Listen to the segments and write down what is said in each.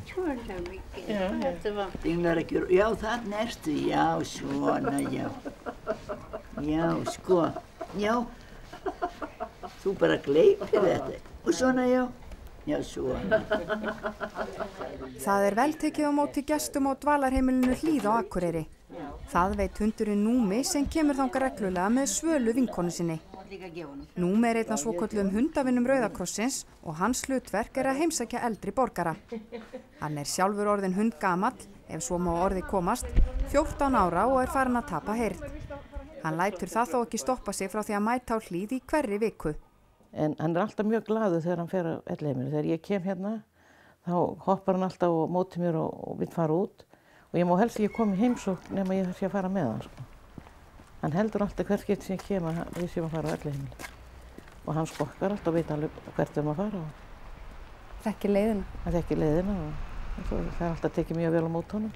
Svona mikið. Þetta var... Dinglar ekki, já þarna ertu, já svona, já. Já, sko, já. Þú bara gleypir þetta. Og svona, já. Já, svona. Það vel tekið á móti gestum á dvalarheimilinu Hlíð á Akureyri. Það veit hundurinn Númi sem kemur þangað reglulega með Svölu vinkonu sinni. Númi einn af svokölluðum hundavinnum Rauða krossins og hans hlutverk að heimsækja eldri borgara. Hann sjálfur orðinn hundgamall, ef svo má orði komast, 14 ára og farinn að tapa heyrn. Hann lætur það þó ekki stoppa sig frá því að mæta á Hlíð í hverri viku. En hann alltaf mjög glaður þegar hann fer á elliheimilið. Þegar ég kem hérna, þá hoppar hann alltaf á móti mér og vill fara út. Og ég má helst ekki koma í heimsókn nema ég sé að fara með hann, sko. Hann heldur alltaf hvert skipti sem ég kem að við séum að fara á elliheimilið. Og hann skokkar alltaf og veit alveg hvert við erum að fara. Þekkir leiðina? Hann þekkir leiðina og það alltaf tekið mjög vel á móti honum.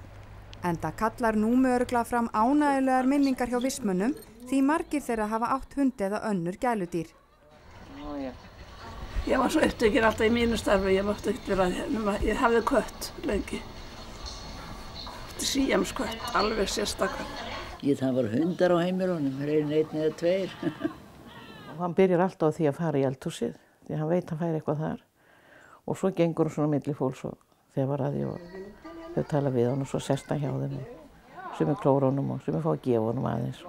Enda kallar Númi örugglega fram ánægjulegar minningar hjá vistmönnum því margir þeirra hafa átt hundi eða önnur gæludýr. Ég var svo upptekin alltaf í mínu starfi, ég mátti ekkert vera hérna, ég hafði kött lengi. Síamskött, alveg sérstakar. Það var hundar á heimilunum, einn eða tveir. Og hann byrjar alltaf á því að fara í eldhúsið, því hann veit hann fær eitthvað þar. Og svo gengur hann svona milli fólks og þefar að því og þau tala við hann og svo sest hann hjá þeim. Sumir klóra honum og sumir fá að gefa honum aðeins.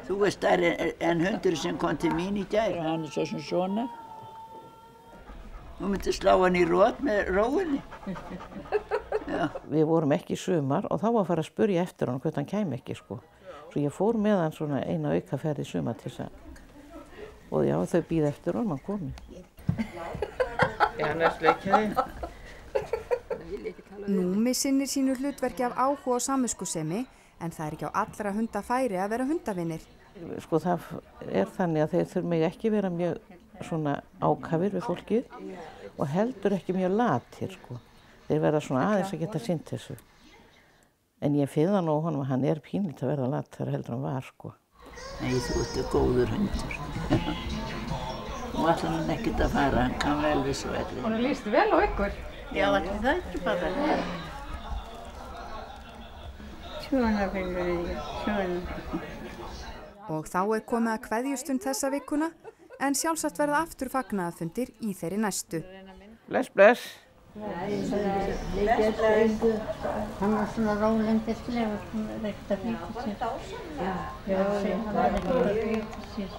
Þú stærri en hundur sem kom til mín í gær, hann svo sem svona. Þú myndi slá hann í rót með róinni. Já. Við vorum ekki í sumar og þá var að fara að spurja eftir hann hvort hann kæmi ekki, sko. Svo ég fór með hann svona eina aukaferð í sumar til þess að... Og já, þau bíða eftir honum, hann komi. Já, hann sleikjaði. Númi sinnir sínu hlutverki af áhuga og samviskusemi, en það ekki á allra hunda færi að vera hundavinir. Sko það þannig að þeir þurfa ekki vera mjög svona ákafir við fólkið og heldur ekki mjög latir, sko. Þeir verða svona aðeins að geta sinnt þessu. En ég finn það nú honum að hann pínlítið að verða latar heldur hann var, sko. Nei, þú ert góður hundur. Nú ætlar hann ekkert að fara, hann kann vel við svo elli. Hún líst vel á ykkur. Já, allir það ekki bara. Svona finnur ég, svona. Og þá komið að kveðjustund þessa vikuna, en sjálfsagt verða aftur fagnaðarfundir í þeirri næstu. Bless, bless. Hann var svona rólendislega og svona reykt að flýta sér. Já, hann var ekkert að flýta sér.